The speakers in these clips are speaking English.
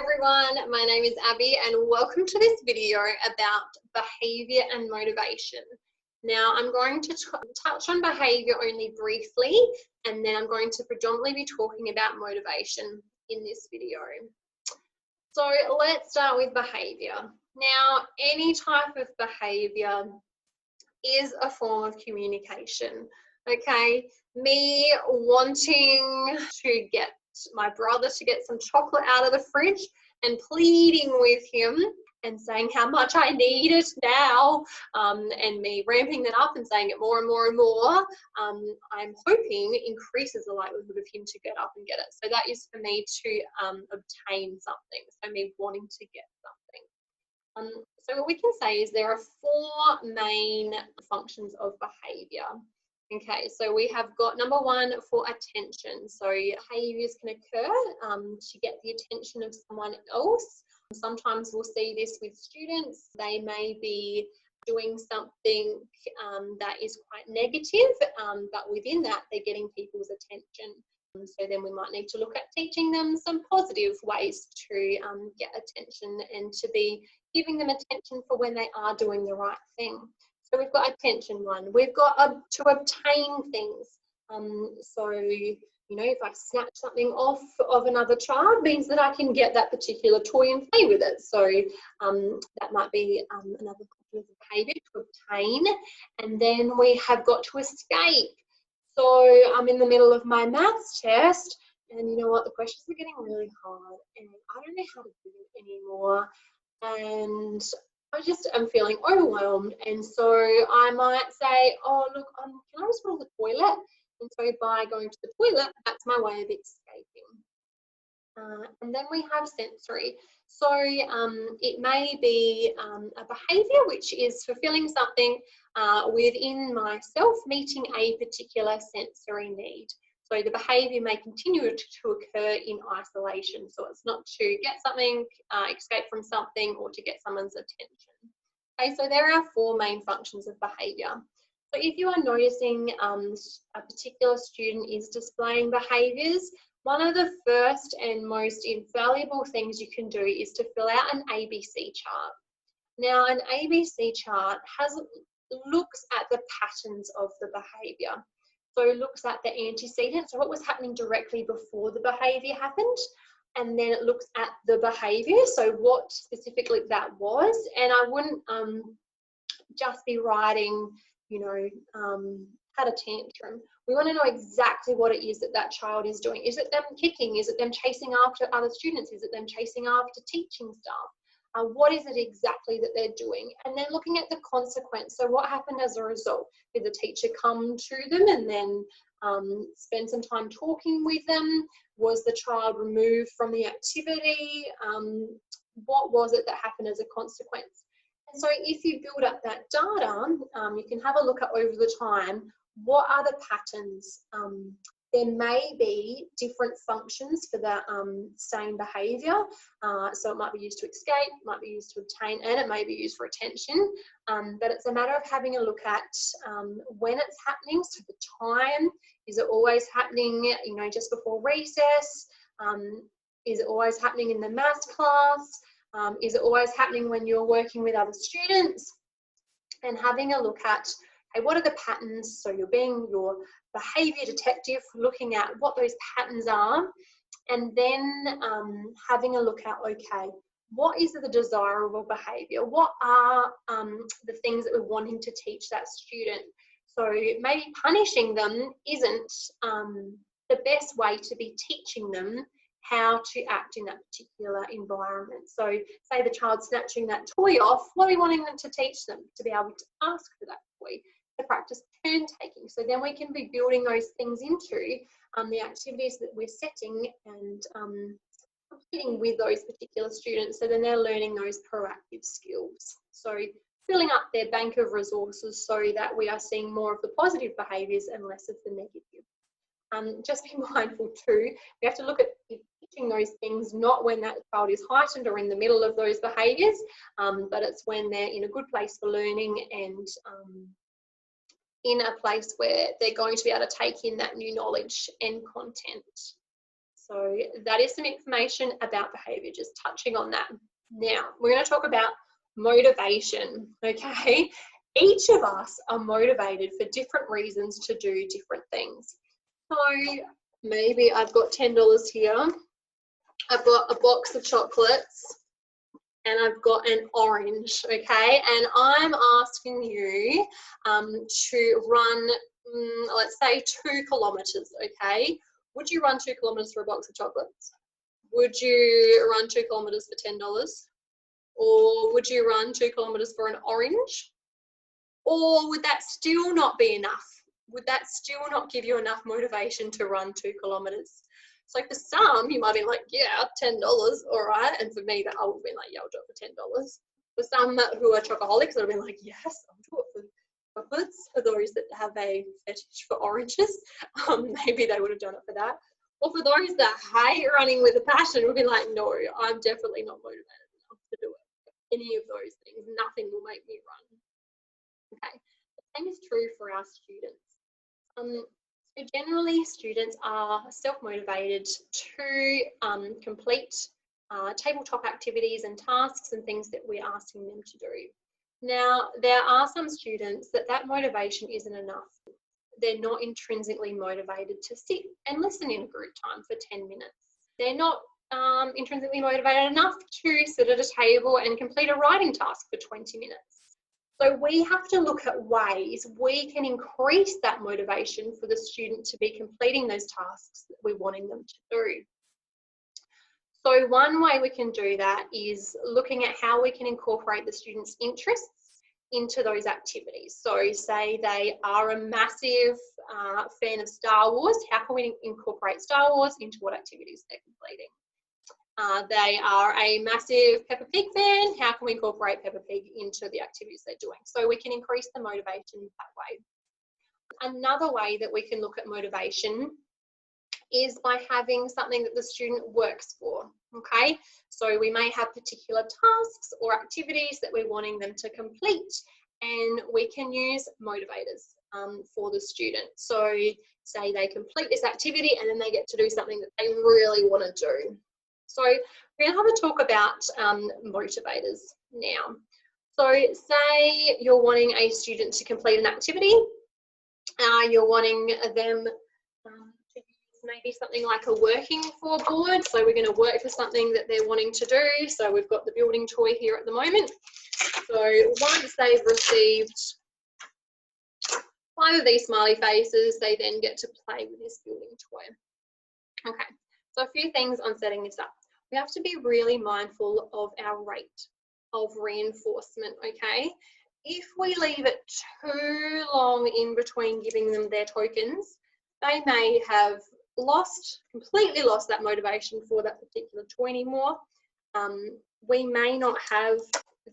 everyone, my name is Abby and welcome to this video about behaviour and motivation. Now I'm going to touch on behaviour only briefly, and then I'm going to predominantly be talking about motivation in this video. So let's start with behaviour. Now any type of behaviour is a form of communication, okay? Me wanting to get my brother to get some chocolate out of the fridge and pleading with him and saying how much I need it now, and me ramping that up and saying it more and more and more, I'm hoping increases the likelihood of him to get up and get it. So that is for me to obtain something, so me wanting to get something. So what we can say is there are four main functions of behaviour. Okay, so we have got number one for attention. So behaviours can occur to get the attention of someone else. Sometimes we'll see this with students. They may be doing something that is quite negative, but within that they're getting people's attention. So then we might need to look at teaching them some positive ways to get attention and to be giving them attention for when they are doing the right thing. So we've got attention one. We've got to obtain things. So, you know, if I snatch something off of another child, means that I can get that particular toy and play with it. So that might be another kind of behaviour, to obtain. And then we have got to escape. So I'm in the middle of my maths test, and you know what, the questions are getting really hard, and I don't know how to do it anymore. And I'm feeling overwhelmed, and so I might say, oh look, can I just go to the toilet? And so by going to the toilet, that's my way of escaping. And then we have sensory. So it may be a behaviour which is fulfilling something within myself, meeting a particular sensory need. So the behaviour may continue to occur in isolation. So it's not to get something, escape from something, or to get someone's attention. Okay, so there are four main functions of behaviour. So if you are noticing a particular student is displaying behaviours, one of the first and most invaluable things you can do is to fill out an ABC chart. Now, an ABC chart looks at the patterns of the behaviour. So it looks at the antecedent, so what was happening directly before the behaviour happened, and then it looks at the behaviour, so what specifically that was. And I wouldn't just be writing, you know, had a tantrum. We want to know exactly what it is that that child is doing. Is it them kicking? Is it them chasing after other students? Is it them chasing after teaching staff? What is it exactly that they're doing? And then looking at the consequence. So what happened as a result? Did the teacher come to them and then spend some time talking with them? Was the child removed from the activity? What was it that happened as a consequence? And so if you build up that data, you can have a look at over the time, what are the patterns? There may be different functions for the same behaviour. So it might be used to escape, it might be used to obtain, and it may be used for attention. But it's a matter of having a look at when it's happening, so the time. Is it always happening, you know, just before recess? Is it always happening in the maths class? Is it always happening when you're working with other students? And having a look at, hey, what are the patterns? So you're being your behaviour detective, looking at what those patterns are, and then having a look at, okay, what is the desirable behaviour? What are the things that we're wanting to teach that student? So maybe punishing them isn't the best way to be teaching them how to act in that particular environment. So say the child's snatching that toy off, what are we wanting them to teach them? To be able to ask for that toy, to practice turn taking. So then we can be building those things into the activities that we're setting and completing with those particular students. So then they're learning those proactive skills. So filling up their bank of resources so that we are seeing more of the positive behaviours and less of the negative. Just be mindful too, we have to look at teaching those things not when that child is heightened or in the middle of those behaviours, but it's when they're in a good place for learning and in a place where they're going to be able to take in that new knowledge and content. So that is some information about behaviour, just touching on that. Now, we're going to talk about motivation, okay? Each of us are motivated for different reasons to do different things. So maybe I've got $10 here. I've got a box of chocolates and I've got an orange, okay? And I'm asking you to run, let's say 2 kilometres, okay? Would you run 2 kilometres for a box of chocolates? Would you run 2 kilometres for $10? Or would you run 2 kilometres for an orange? Or would that still not be enough? Would that still not give you enough motivation to run 2 kilometres? So for some, you might be like, yeah, $10, all right. And for me, that I would be like, yeah, I'll do it for $10. For some who are chocoholics, I'll be like, yes, I'll do it for chocolates. For those that have a fetish for oranges, maybe they would have done it for that. Or for those that hate running with a passion, would be like, no, I'm definitely not motivated enough to do it. Any of those things, nothing will make me run. Okay, the same is true for our students. So generally, students are self-motivated to complete tabletop activities and tasks and things that we're asking them to do. Now, there are some students that motivation isn't enough. They're not intrinsically motivated to sit and listen in a group time for 10 minutes. They're not intrinsically motivated enough to sit at a table and complete a writing task for 20 minutes. So we have to look at ways we can increase that motivation for the student to be completing those tasks that we're wanting them to do. So one way we can do that is looking at how we can incorporate the students' interests into those activities. So say they are a massive fan of Star Wars, how can we incorporate Star Wars into what activities they're completing? They are a massive Peppa Pig fan. How can we incorporate Peppa Pig into the activities they're doing? So we can increase the motivation that way. Another way that we can look at motivation is by having something that the student works for, okay? So we may have particular tasks or activities that we're wanting them to complete, and we can use motivators for the student. So say they complete this activity and then they get to do something that they really want to do. So we're going to have a talk about motivators now. So say you're wanting a student to complete an activity. You're wanting them to use maybe something like a working for board. So we're going to work for something that they're wanting to do. So we've got the building toy here at the moment. So once they've received 5 of these smiley faces, they then get to play with this building toy. Okay. So a few things on setting this up. We have to be really mindful of our rate of reinforcement, okay? If we leave it too long in between giving them their tokens, they may have completely lost that motivation for that particular toy anymore. We may not have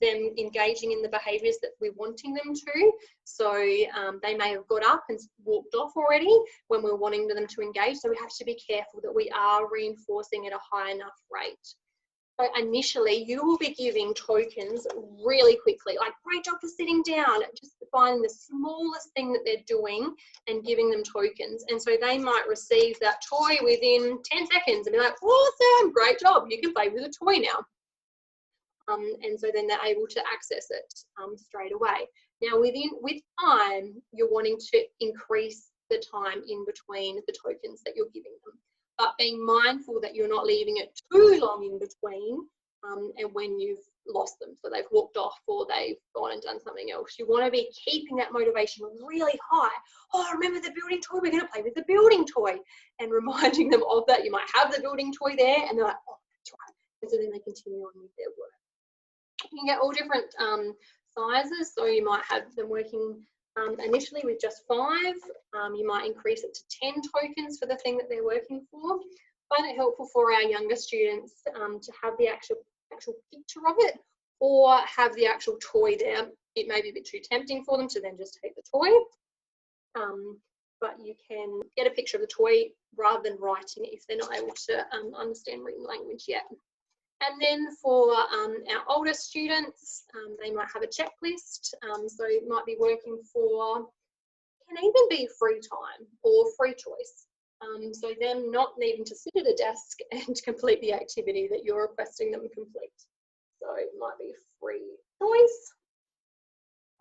them engaging in the behaviours that we're wanting them to. So they may have got up and walked off already when we're wanting them to engage. So we have to be careful that we are reinforcing at a high enough rate. So initially, you will be giving tokens really quickly, like great job for sitting down, just finding the smallest thing that they're doing and giving them tokens. And so they might receive that toy within 10 seconds and be like, awesome, great job, you can play with a toy now. And so then they're able to access it straight away. Now, with time, you're wanting to increase the time in between the tokens that you're giving them, but being mindful that you're not leaving it too long in between and when you've lost them. So they've walked off or they've gone and done something else. You want to be keeping that motivation really high. Oh, remember the building toy? We're going to play with the building toy, and reminding them of that. You might have the building toy there and they're like, oh, that's right. And so then they continue on with their work. You can get all different sizes, so you might have them working initially with just 5. You might increase it to 10 tokens for the thing that they're working for. Find it helpful for our younger students to have the actual picture of it, or have the actual toy there. It may be a bit too tempting for them to then just take the toy, but you can get a picture of the toy rather than writing it if they're not able to understand written language yet. And then for our older students, they might have a checklist. So it might be working for, can even be free time or free choice. So them not needing to sit at a desk and complete the activity that you're requesting them complete. So it might be free choice.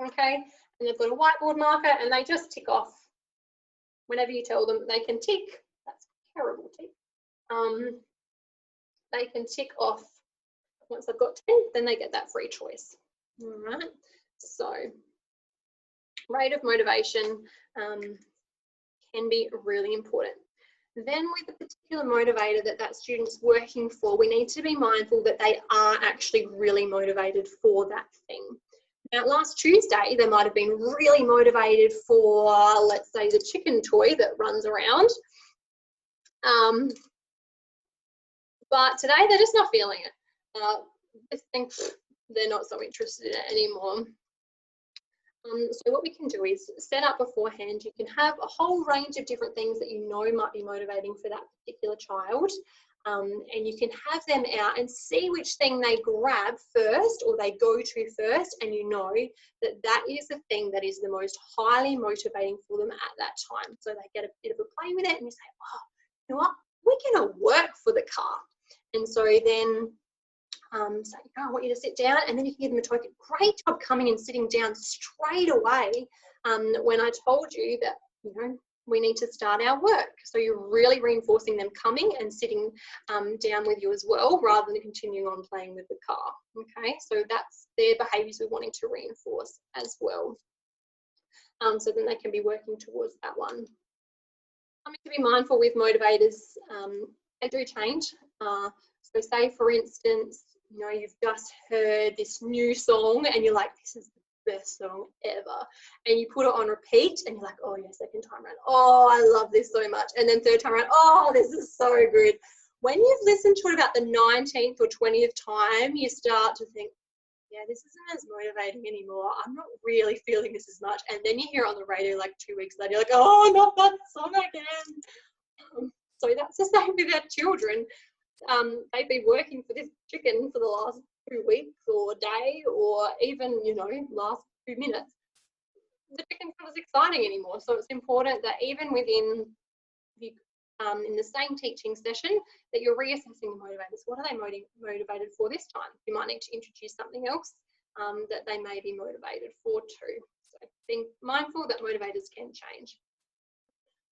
Okay, and they've got a whiteboard marker and they just tick off whenever you tell them they can tick. That's a terrible tick. They can tick off once they've got 10, then they get that free choice. All right, so rate of motivation can be really important. Then with a particular motivator that student's working for, we need to be mindful that they are actually really motivated for that thing. Now, last Tuesday, they might have been really motivated for, let's say, the chicken toy that runs around. But today, they're just not feeling it. I think they're not so interested in it anymore. So what we can do is set up beforehand. You can have a whole range of different things that you know might be motivating for that particular child. And you can have them out and see which thing they grab first or they go to first, and you know that that is the thing that is the most highly motivating for them at that time. So they get a bit of a play with it and you say, oh, you know what, we're going to work for the car. And so then say, oh, I want you to sit down, and then you can give them a token. Great job coming and sitting down straight away when I told you that, you know, we need to start our work. So you're really reinforcing them coming and sitting down with you as well, rather than continuing on playing with the car. Okay, so that's their behaviours we're wanting to reinforce as well. So then they can be working towards that one. Something to be mindful with motivators, they do change. So say, for instance, you know, you've just heard this new song and you're like, this is the best song ever. And you put it on repeat and you're like, oh yeah, second time around, oh, I love this so much. And then third time around, oh, this is so good. When you've listened to it about the 19th or 20th time, you start to think, yeah, this isn't as motivating anymore. I'm not really feeling this as much. And then you hear it on the radio like 2 weeks later, you're like, oh, not that song again. So that's the same with our children. They've been working for this chicken for the last 2 weeks or day, or even, you know, last 2 minutes. The chicken's not as exciting anymore. So it's important that even within the in the same teaching session, that you're reassessing the motivators. What are they motivated for this time? You might need to introduce something else that they may be motivated for too. So being mindful that motivators can change.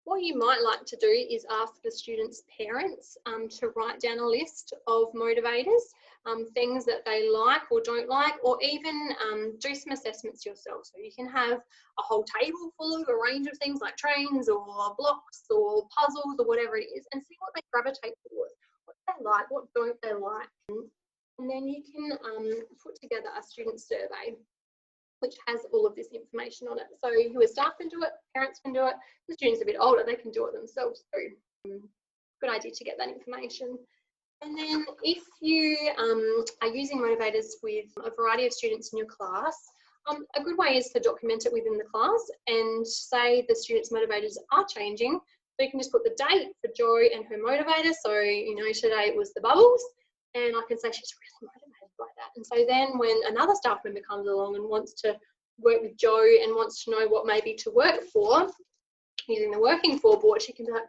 What you might like to do is ask the students' parents to write down a list of motivators, things that they like or don't like, or even do some assessments yourself. So you can have a whole table full of a range of things like trains or blocks or puzzles or whatever it is, and see what they gravitate towards, what they like, what don't they like. And then you can put together a student survey which has all of this information on it. So your staff can do it, parents can do it, the students are a bit older, they can do it themselves too. Good idea to get that information. And then if you are using motivators with a variety of students in your class, a good way is to document it within the class and say the students' motivators are changing. So you can just put the date for Joy and her motivator. So, you know, today it was the bubbles, and I can say she's really motivated by that. And so then when another staff member comes along and wants to work with Jo and wants to know what maybe to work for, using the working for board, she can be like,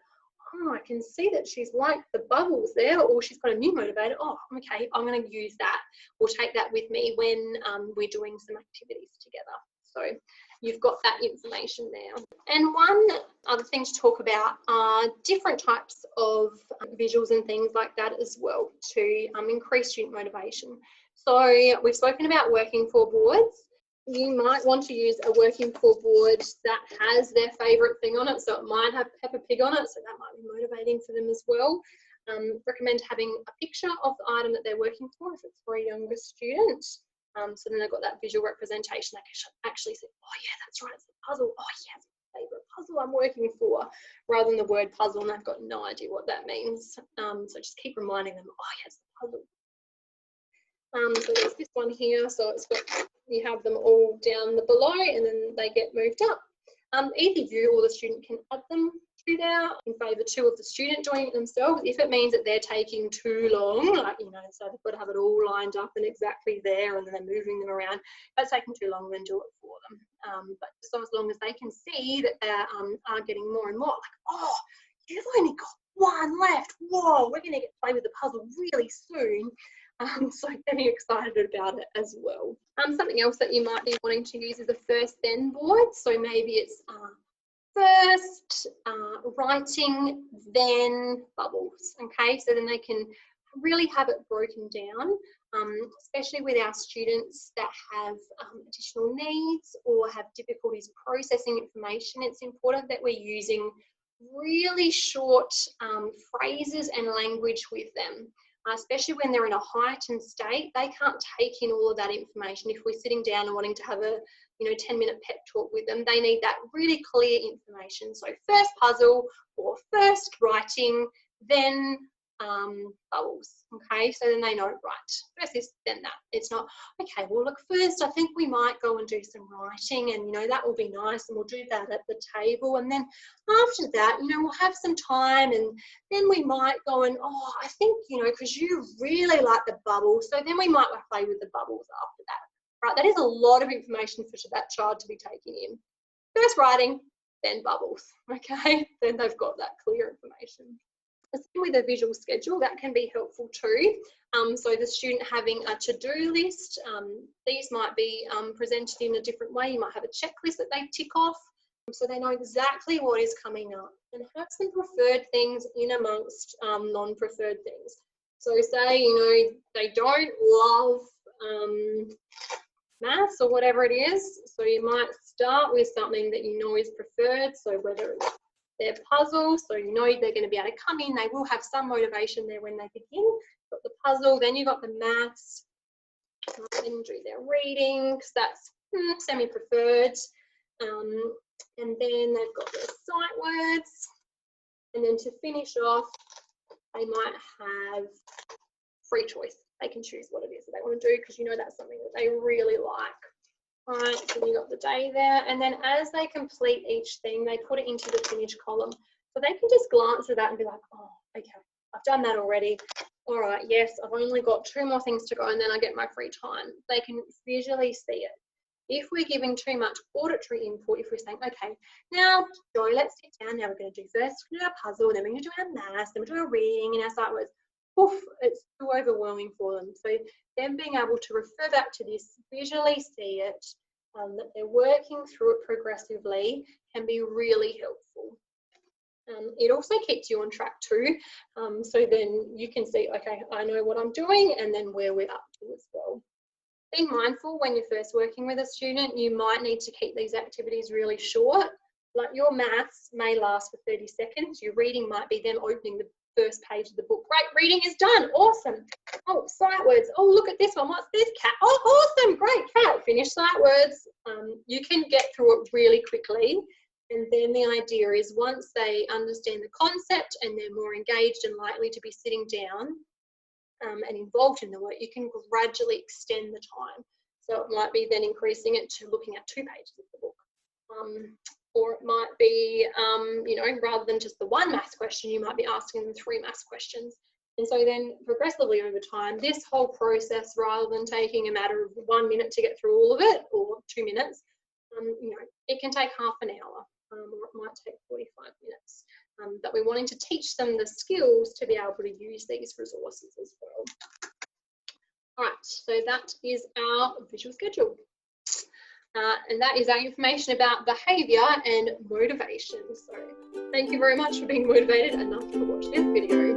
oh, I can see that she's liked the bubbles there, or she's got a new motivator. Oh, okay, I'm going to use that or take that with me when we're doing some activities together. So you've got that information there. And one other thing to talk about are different types of visuals and things like that as well to increase student motivation. So we've spoken about working for boards. You might want to use a working for board that has their favourite thing on it. So it might have Peppa Pig on it, so that might be motivating for them as well. Recommend having a picture of the item that they're working for if it's for a younger student. So then they've got that visual representation. They can actually say, oh yeah, that's right, it's a puzzle. Oh yeah, it's my favourite puzzle I'm working for, rather than the word puzzle and they've got no idea what that means. So just keep reminding them, oh yeah, it's a puzzle. So there's this one here, so it's got, you have them all down below and then they get moved up. Either you or the student can add them to there in favour too of the student doing it themselves. If it means that they're taking too long, like, you know, so they've got to have it all lined up and exactly there and then they're moving them around, that's taking too long, then do it for them. But so as long as they can see that they are getting more and more, like, oh, you've only got one left. Whoa, we're going to get to play with the puzzle really soon. So getting excited about it as well. Something else that you might be wanting to use is a first then board. So maybe it's first writing, then bubbles. Okay, so then they can really have it broken down, especially with our students that have additional needs or have difficulties processing information. It's important that we're using really short phrases and language with them, especially when they're in a heightened state. They can't take in all of that information. If we're sitting down and wanting to have a 10-minute pep talk with them, they need that really clear information. So first puzzle or first writing, then bubbles. Okay, so then they know, right, first this, then that. It's not, okay, well look, first I think we might go and do some writing, and that will be nice, and we'll do that at the table, and then after that, we'll have some time, and then we might go and, oh, I think, because you really like the bubbles, so then we might play with the bubbles after that. Right, that is a lot of information for that child to be taking in. First writing, then bubbles. Okay, then they've got that clear information. Same with a visual schedule, that can be helpful too. So the student having a to-do list, these might be presented in a different way. You might have a checklist that they tick off, so they know exactly what is coming up, and have some preferred things in amongst non-preferred things. So say, they don't love maths or whatever it is, so you might start with something that is preferred. So whether it's their puzzle, so they're going to be able to come in, they will have some motivation there when they begin. Got the puzzle, then you've got the maths, then do their reading, because that's semi-preferred, and then they've got their sight words, and then to finish off, they might have free choice. They can choose what it is that they want to do, because that's something that they really like. Right, so you got the day there, and then as they complete each thing, they put it into the finish column. So they can just glance at that and be like, oh, okay, I've done that already. All right, yes, I've only got 2 more things to go, and then I get my free time. They can visually see it. If we're giving too much auditory input, if we're saying, okay, now, Joy, let's sit down. Now we're going to do first our puzzle, then we're going to do our maths, then we're going to do our reading and our sight words. Oof, it's too overwhelming for them. So them being able to refer back to this, visually see it, that they're working through it progressively, can be really helpful. It also keeps you on track too. So then you can see, okay, I know what I'm doing, and then where we're up to as well. Being mindful when you're first working with a student, you might need to keep these activities really short. Like your maths may last for 30 seconds. Your reading might be them opening the first page of the book. Great, reading is done. Awesome. Oh, sight words. Oh, look at this one. What's this? Cat. Oh, awesome. Great, cat. Finish sight words. You can get through it really quickly. And then the idea is once they understand the concept and they're more engaged and likely to be sitting down and involved in the work, you can gradually extend the time. So it might be then increasing it to looking at 2 pages of the book. Or it might be, rather than just the 1 maths question, you might be asking them 3 maths questions. And so then progressively over time, this whole process, rather than taking a matter of 1 minute to get through all of it, or 2 minutes, it can take half an hour, or it might take 45 minutes. But we're wanting to teach them the skills to be able to use these resources as well. All right, so that is our visual schedule. And that is our information about behaviour and motivation. So thank you very much for being motivated enough to watch this video.